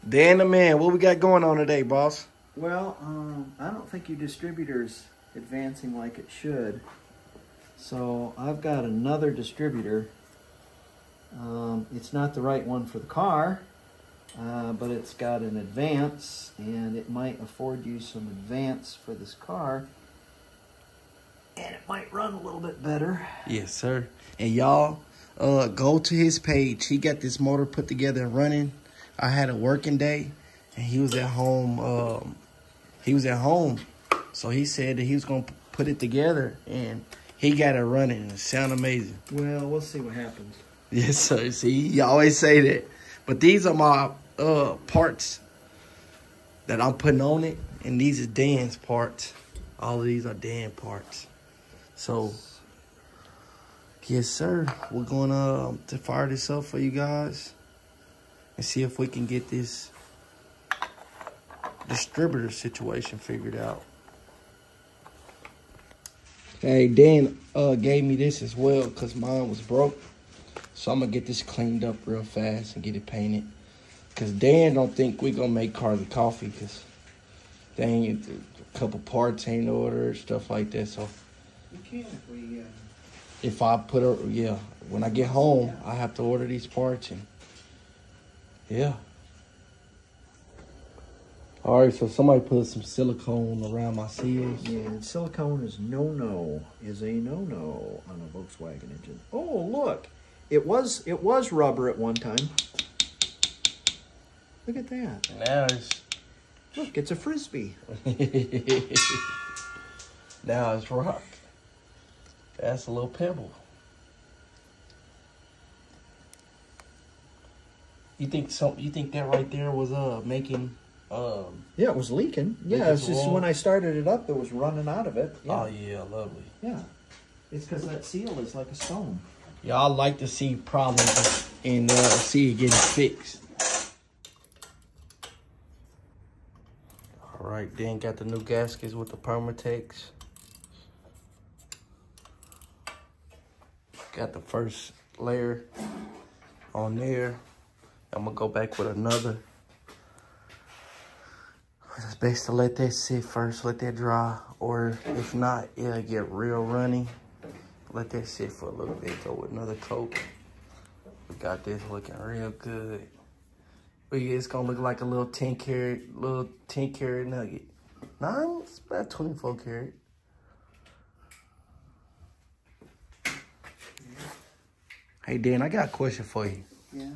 Dan the man, what we got going on today, boss? Well, I don't think your distributor's advancing like it should. So I've got another distributor. It's not the right one for the car, but it's got an advance, and it might afford you some advance for this car. And it might run a little bit better. Yes, sir. And y'all, go to his page. He got this motor put together and running. I had a working day, and he was at home. So he said that he was going to put it together, and he got it running, and it sounded amazing. Well, we'll see what happens. Yes, sir. See, you always say that. But these are my parts that I'm putting on it, and these are Dan's parts. All of these are Dan parts. So, yes, sir. We're going to fire this up for you guys and see if we can get this distributor situation figured out. Hey, Dan gave me this as well because mine was broke. So I'm going to get this cleaned up real fast and get it painted. Because Dan don't think we're going to make Carly coffee because they ain't a couple parts ain't ordered, stuff like that. So You can if we... if I put her, yeah, when I get home, I have to order these parts and yeah. All right, so somebody put some silicone around my seals. Yeah, and silicone is no-no on a Volkswagen engine. Oh, look. It was rubber at one time. Look at that. Now it's... Look, it's a Frisbee. Now it's rock. That's a little pebble. You think that right there was making yeah, it was leaking. Yeah, it's just when I started it up, it was running out of it. Yeah. Oh yeah, lovely. Yeah. It's because that seal is like a stone. Yeah, I like to see problems and see it getting fixed. All right, then got the new gaskets with the Permatex. Got the first layer on there. I'm gonna go back with another. It's best to let that sit first, let that dry, or if not, it'll get real runny. Let that sit for a little bit, go with another coat. We got this looking real good. But yeah, it's gonna look like a little 10 karat nugget. Nah, it's about 24 karat. Hey Dan, I got a question for you. Yeah.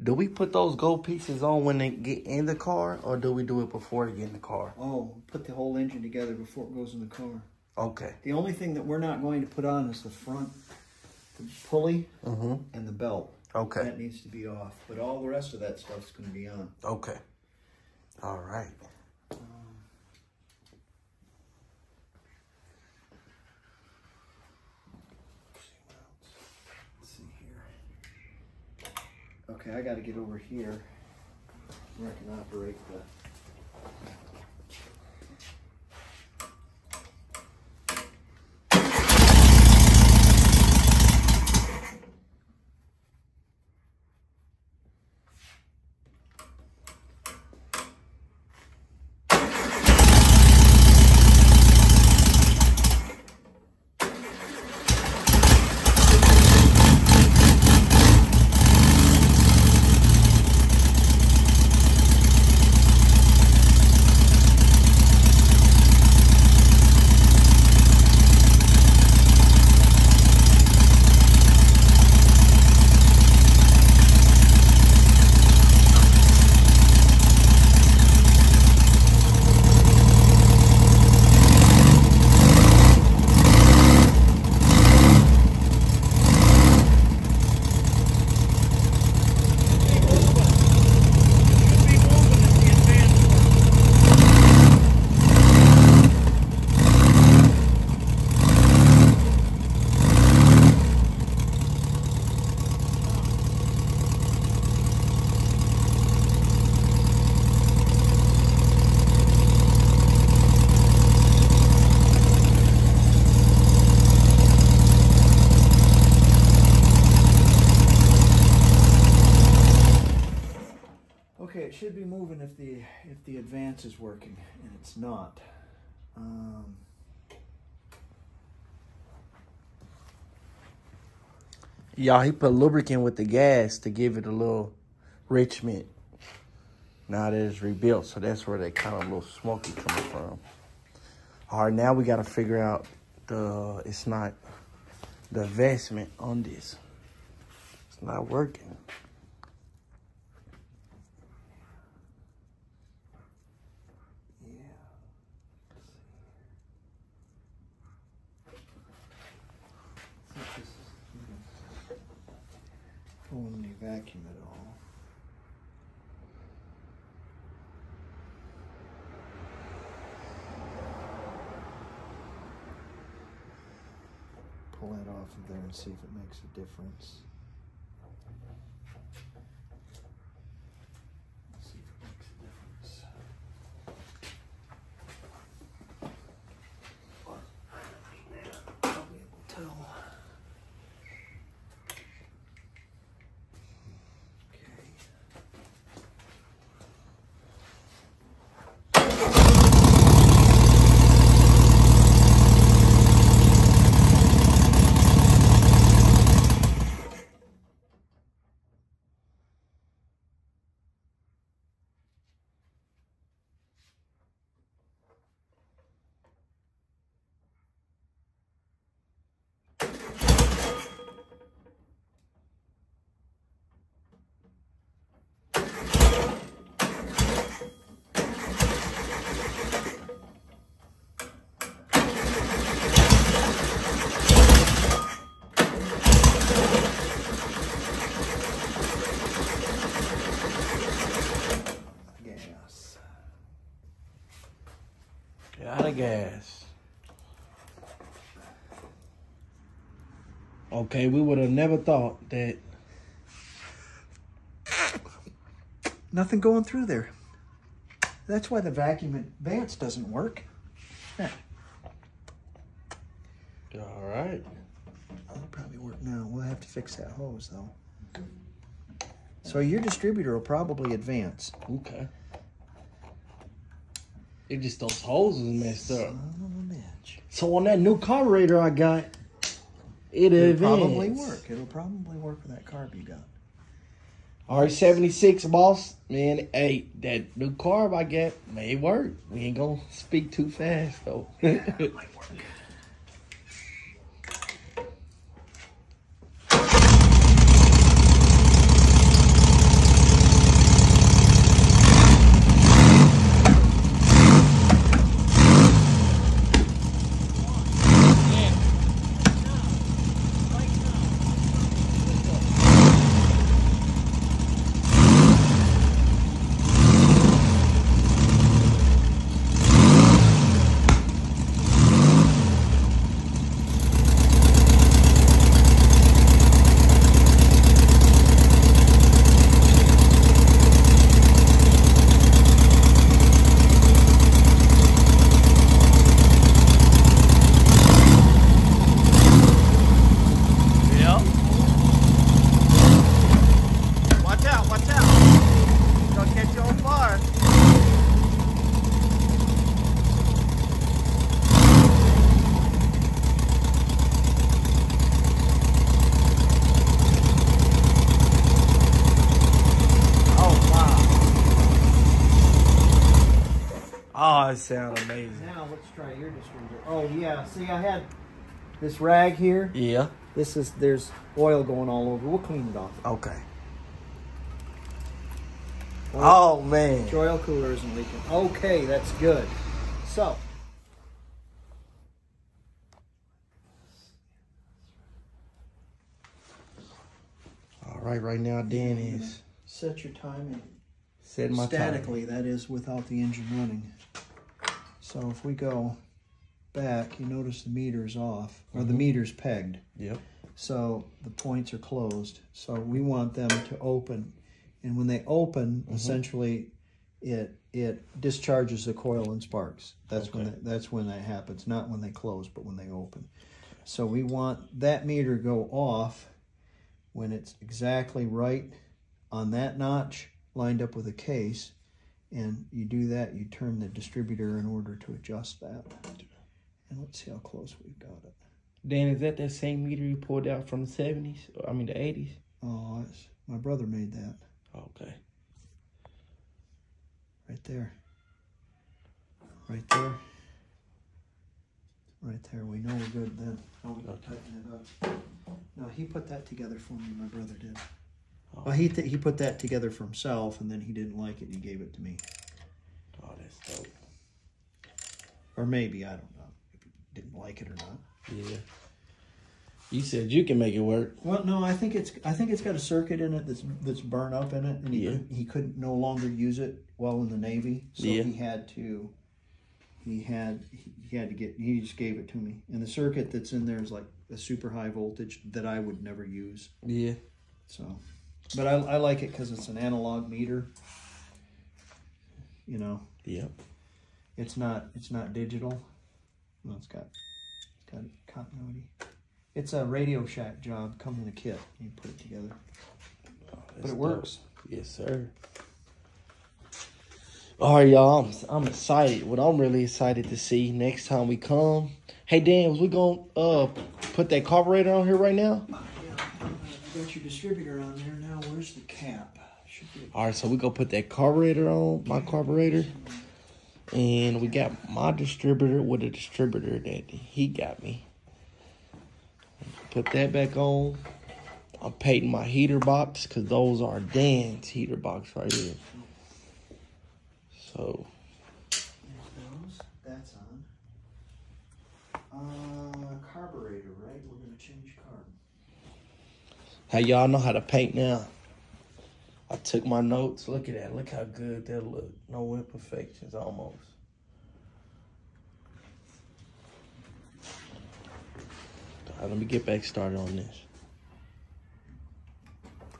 Do we put those gold pieces on when they get in the car, or do we do it before they get in the car? Oh, put the whole engine together before it goes in the car. Okay. The only thing that we're not going to put on is the front pulley and the belt. Okay. That needs to be off. But all the rest of that stuff's going to be on. Okay. All right. Let's see here. Okay, I got to get over here where I can operate the... if the advance is working, and it's not. Y'all, he put lubricant with the gas to give it a little richment. Now that it's rebuilt, so that's where that kind of little smoky coming from. All right, now we got to figure out the investment on this. It's not working. When you vacuum it all. Pull that off of there and see if it makes a difference. Let's see if it makes a difference. I'll be able to tell. Out of gas. Okay, we would have never thought that. Nothing going through there. That's why the vacuum advance doesn't work. Yeah. All right. It'll probably work now. We'll have to fix that hose though. So your distributor will probably advance. Okay. It just those hoses messed up. Son of a bitch. So on that new carburetor I got, It'll probably work. It'll probably work with that carb you got. All right, 76, boss. Man, hey, that new carb I got may work. We ain't gonna speak too fast though. It might work. Oh, it sounds amazing. Now let's try your distributor. Oh yeah, see I had this rag here. Yeah. There's oil going all over. We'll clean it off. Okay. Oh man. The oil cooler isn't leaking. Okay, that's good. So. All right, right now Dan is set your timing. Set my statically, that is without the engine running. So if we go back, you notice the meter's off, or the meter's pegged. Yep. So the points are closed. So we want them to open. And when they open, essentially it discharges the coil and sparks. That's when that happens, not when they close, but when they open. So we want that meter to go off when it's exactly right on that notch lined up with a case, And you do that, you turn the distributor in order to adjust that. And let's see how close we've got it. Dan, is that same meter you pulled out from the 70s? I mean, the 80s? Oh, my brother made that. Okay. Right there. Right there. Right there. We know we're good then. Oh, we got to tighten it up. No, he put that together for me. My brother did. Oh. Well, he put that together for himself, and then he didn't like it, and he gave it to me. Oh, that's dope. Or maybe, I don't know, if he didn't like it or not. Yeah. You said you can make it work. Well, no, I think it's got a circuit in it that's burned up in it, and he couldn't no longer use it while in the Navy, so he just gave it to me. And the circuit that's in there is like a super high voltage that I would never use. Yeah. So, but I like it because it's an analog meter. You know. Yep. It's not digital. Well, it's got continuity. It's a Radio Shack job. Comes in a kit. You put it together. Oh, but it works. Yes, sir. All right, y'all. I'm excited. What I'm really excited to see next time we come. Hey, Dan, we gonna put that carburetor on here right now? Yeah, I got your distributor on there now. Where's the cap? All right, so we gonna put that carburetor on, my carburetor. And we got my distributor with a distributor that he got me. Put that back on. I'm painting my heater box because those are Dan's heater box right here. So. That's on. Carburetor, right? We're going to change carb. How y'all know how to paint now? I took my notes. Look at that. Look how good that look. No imperfections almost. All right, let me get back started on this.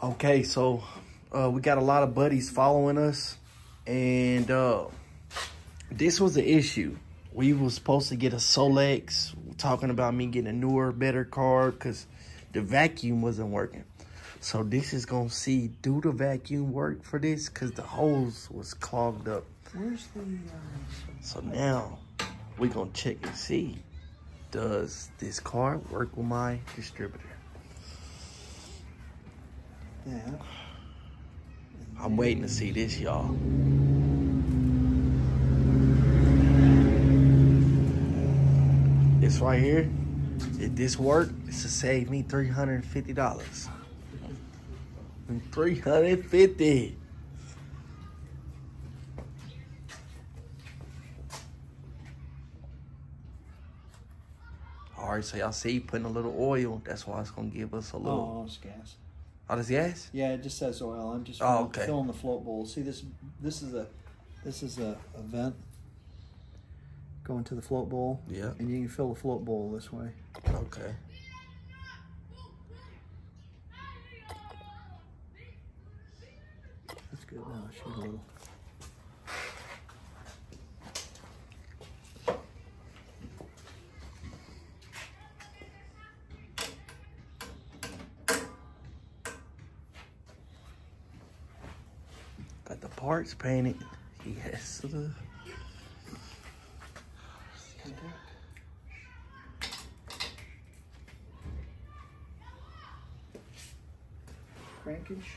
Okay, so we got a lot of buddies following us. And this was the issue. We were supposed to get a Solex, talking about me getting a newer, better car because the vacuum wasn't working. So this is going to see, do the vacuum work for this? Because the hose was clogged up. Where's the... So now we're going to check and see, does this car work with my distributor? Yeah. I'm waiting to see this, y'all. This right here, if this work, this will save me $350. $350. All right, so y'all see putting a little oil. That's why it's gonna give us a little. Oh, it's gas. Oh, that's gas? Yeah, it just says oil. I'm just filling the float bowl. See this is a vent going to the float bowl. Yeah. And you can fill the float bowl this way. Okay. That's good. Now shoot a little. Got the parts painted. Yes. Crankage.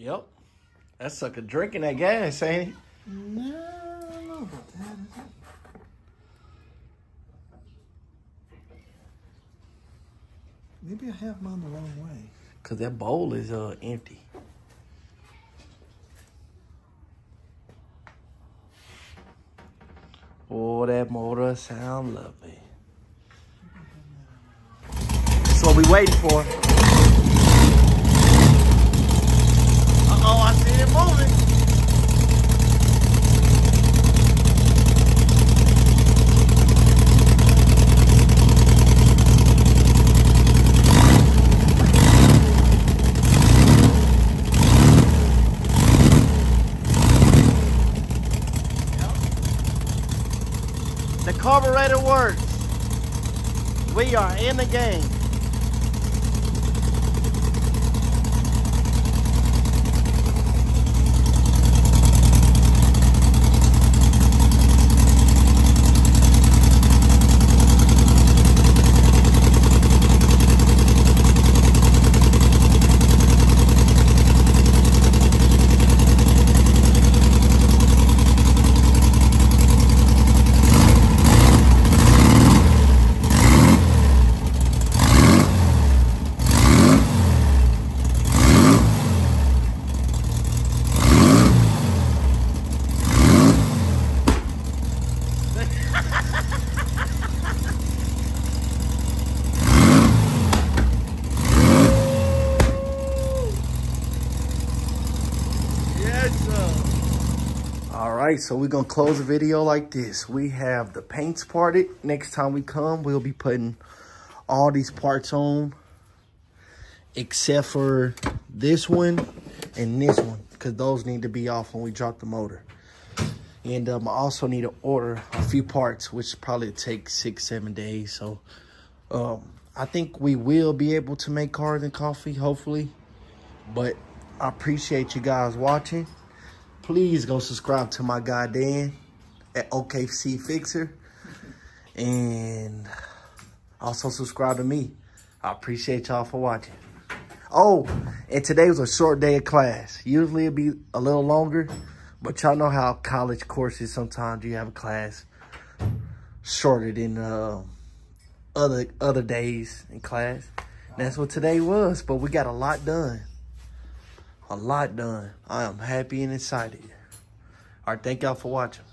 Yep. That sucker drinking that gas, ain't he? No, I don't know about that, is it? Maybe I have them on the wrong way. Cause that bowl is empty. Oh, that motor sound lovely. That's what we waiting for. Uh-oh, I see it moving. The carburetor works. We are in the game. All right, so we're gonna close the video like this. We have the paints parted. Next time we come, we'll be putting all these parts on, except for this one and this one, because those need to be off when we drop the motor. And I also need to order a few parts, which probably takes 6-7 days. So I think we will be able to make cars and coffee, hopefully. But I appreciate you guys watching. Please go subscribe to my guy Dan at OKC Fixer. And also subscribe to me. I appreciate y'all for watching. Oh, and today was a short day of class. Usually it'd be a little longer, but y'all know how college courses, sometimes you have a class shorter than other days in class. And that's what today was, but we got a lot done. A lot done. I am happy and excited. All right, thank y'all for watching.